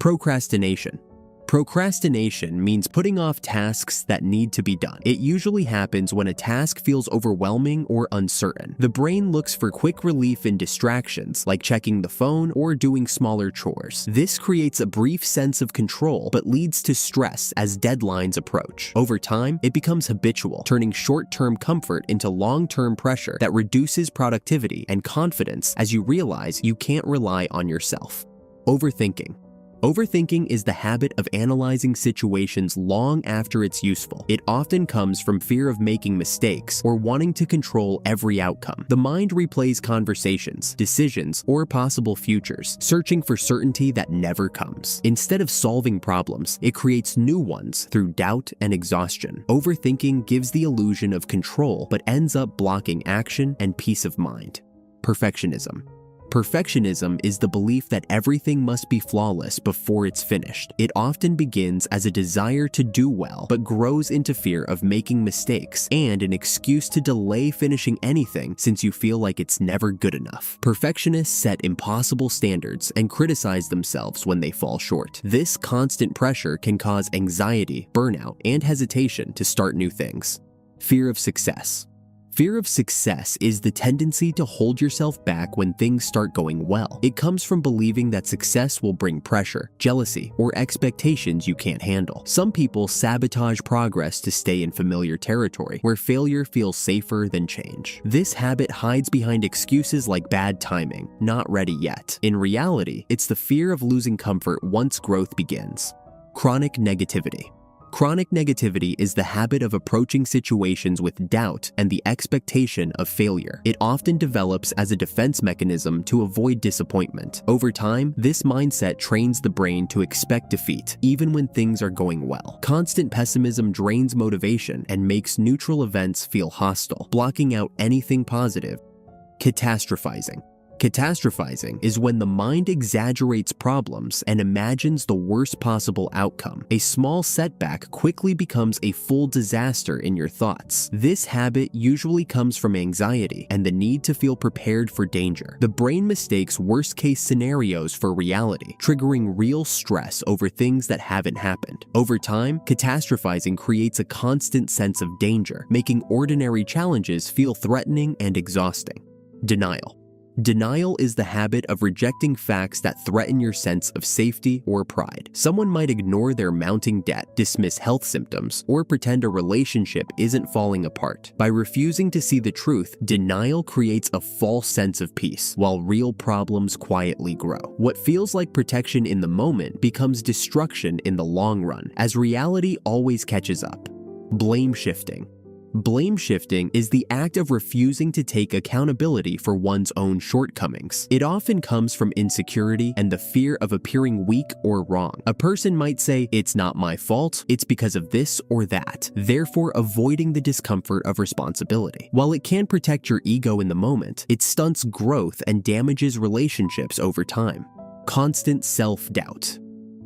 Procrastination. Procrastination means putting off tasks that need to be done. It usually happens when a task feels overwhelming or uncertain. The brain looks for quick relief in distractions, like checking the phone or doing smaller chores. This creates a brief sense of control, but leads to stress as deadlines approach. Over time, it becomes habitual, turning short-term comfort into long-term pressure that reduces productivity and confidence as you realize you can't rely on yourself. Overthinking. Overthinking is the habit of analyzing situations long after it's useful. It often comes from fear of making mistakes or wanting to control every outcome. The mind replays conversations, decisions, or possible futures, searching for certainty that never comes. Instead of solving problems, it creates new ones through doubt and exhaustion. Overthinking gives the illusion of control but ends up blocking action and peace of mind. Perfectionism. Perfectionism is the belief that everything must be flawless before it's finished. It often begins as a desire to do well, but grows into fear of making mistakes and an excuse to delay finishing anything since you feel like it's never good enough. Perfectionists set impossible standards and criticize themselves when they fall short. This constant pressure can cause anxiety, burnout, and hesitation to start new things. Fear of success. Fear of success is the tendency to hold yourself back when things start going well. It comes from believing that success will bring pressure, jealousy, or expectations you can't handle. Some people sabotage progress to stay in familiar territory, where failure feels safer than change. This habit hides behind excuses like bad timing, not ready yet. In reality, it's the fear of losing comfort once growth begins. Chronic negativity. Chronic negativity is the habit of approaching situations with doubt and the expectation of failure. It often develops as a defense mechanism to avoid disappointment. Over time, this mindset trains the brain to expect defeat, even when things are going well. Constant pessimism drains motivation and makes neutral events feel hostile, blocking out anything positive. Catastrophizing. Catastrophizing is when the mind exaggerates problems and imagines the worst possible outcome. A small setback quickly becomes a full disaster in your thoughts. This habit usually comes from anxiety and the need to feel prepared for danger. The brain mistakes worst-case scenarios for reality, triggering real stress over things that haven't happened. Over time, catastrophizing creates a constant sense of danger, making ordinary challenges feel threatening and exhausting. Denial. Denial is the habit of rejecting facts that threaten your sense of safety or pride. Someone might ignore their mounting debt, dismiss health symptoms, or pretend a relationship isn't falling apart. By refusing to see the truth, denial creates a false sense of peace, while real problems quietly grow. What feels like protection in the moment becomes destruction in the long run, as reality always catches up. Blame shifting. Blame shifting is the act of refusing to take accountability for one's own shortcomings. It often comes from insecurity and the fear of appearing weak or wrong. A person might say, "It's not my fault, it's because of this or that," therefore avoiding the discomfort of responsibility. While it can protect your ego in the moment, it stunts growth and damages relationships over time. Constant self-doubt.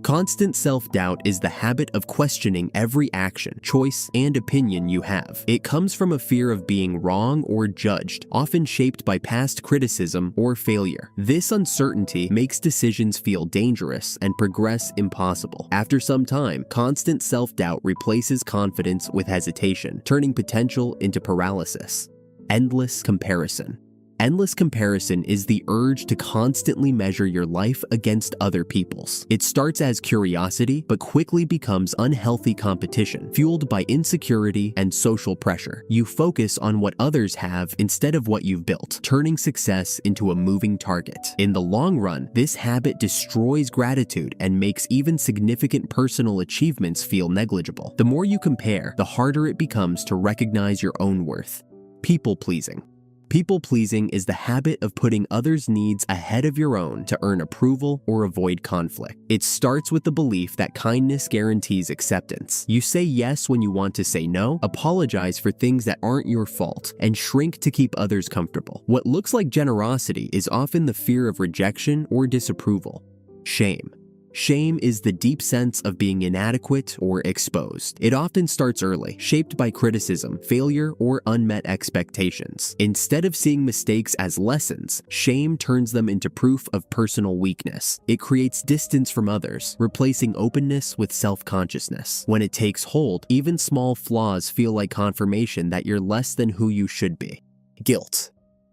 Constant self-doubt is the habit of questioning every action, choice, and opinion you have. It comes from a fear of being wrong or judged, often shaped by past criticism or failure. This uncertainty makes decisions feel dangerous and progress impossible. After some time, constant self-doubt replaces confidence with hesitation, turning potential into paralysis. Endless comparison. Endless comparison is the urge to constantly measure your life against other people's. It starts as curiosity, but quickly becomes unhealthy competition, fueled by insecurity and social pressure. You focus on what others have instead of what you've built, turning success into a moving target. In the long run, this habit destroys gratitude and makes even significant personal achievements feel negligible. The more you compare, the harder it becomes to recognize your own worth. People-pleasing. People-pleasing is the habit of putting others' needs ahead of your own to earn approval or avoid conflict. It starts with the belief that kindness guarantees acceptance. You say yes when you want to say no, apologize for things that aren't your fault, and shrink to keep others comfortable. What looks like generosity is often the fear of rejection or disapproval. Shame. Shame is the deep sense of being inadequate or exposed. It often starts early, shaped by criticism, failure, or unmet expectations. Instead of seeing mistakes as lessons, shame turns them into proof of personal weakness. It creates distance from others, replacing openness with self-consciousness. When it takes hold, even small flaws feel like confirmation that you're less than who you should be. Guilt.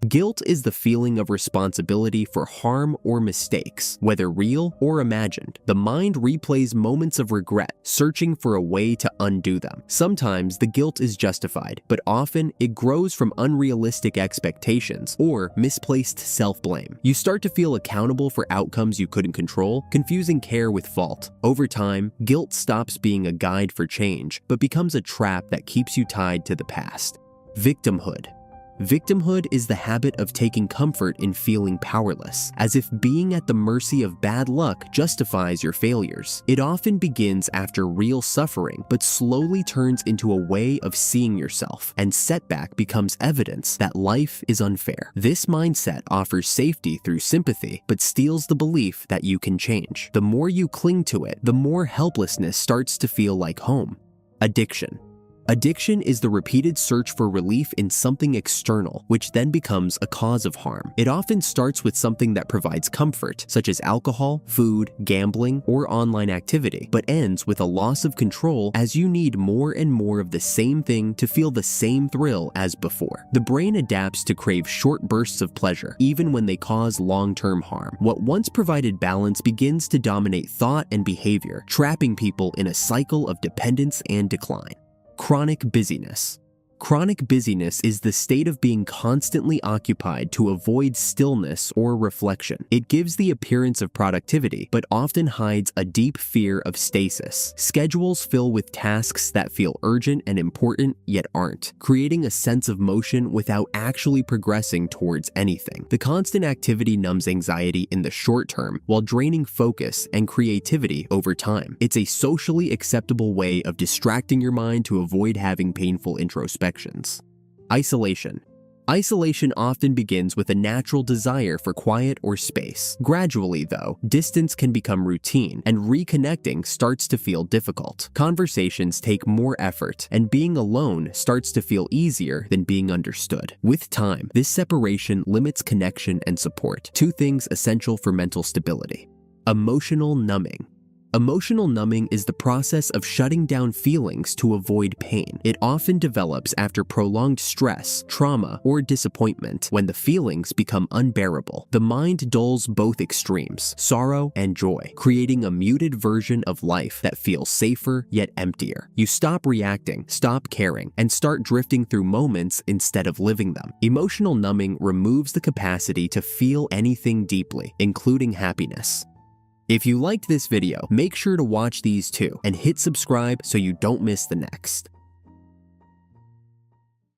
Guilt is the feeling of responsibility for harm or mistakes, whether real or imagined. The mind replays moments of regret, searching for a way to undo them. Sometimes the guilt is justified, but often it grows from unrealistic expectations or misplaced self-blame. You start to feel accountable for outcomes you couldn't control, confusing care with fault. Over time, guilt stops being a guide for change, but becomes a trap that keeps you tied to the past. Victimhood. Victimhood is the habit of taking comfort in feeling powerless, as if being at the mercy of bad luck justifies your failures. It often begins after real suffering, but slowly turns into a way of seeing yourself, and setback becomes evidence that life is unfair. This mindset offers safety through sympathy, but steals the belief that you can change. The more you cling to it, the more helplessness starts to feel like home. Addiction. Addiction is the repeated search for relief in something external, which then becomes a cause of harm. It often starts with something that provides comfort, such as alcohol, food, gambling, or online activity, but ends with a loss of control as you need more and more of the same thing to feel the same thrill as before. The brain adapts to crave short bursts of pleasure, even when they cause long-term harm. What once provided balance begins to dominate thought and behavior, trapping people in a cycle of dependence and decline. Chronic busyness. Chronic busyness is the state of being constantly occupied to avoid stillness or reflection. It gives the appearance of productivity, but often hides a deep fear of stasis. Schedules fill with tasks that feel urgent and important, yet aren't, creating a sense of motion without actually progressing towards anything. The constant activity numbs anxiety in the short term, while draining focus and creativity over time. It's a socially acceptable way of distracting your mind to avoid having painful introspection. Isolation. Isolation often begins with a natural desire for quiet or space. Gradually, though, distance can become routine, and reconnecting starts to feel difficult. Conversations take more effort, and being alone starts to feel easier than being understood. With time, this separation limits connection and support, two things essential for mental stability. Emotional numbing. Emotional numbing is the process of shutting down feelings to avoid pain. It often develops after prolonged stress, trauma, or disappointment, when the feelings become unbearable. The mind dulls both extremes, sorrow and joy, creating a muted version of life that feels safer yet emptier. You stop reacting, stop caring, and start drifting through moments instead of living them. Emotional numbing removes the capacity to feel anything deeply, including happiness. If you liked this video, make sure to watch these too and hit subscribe so you don't miss the next.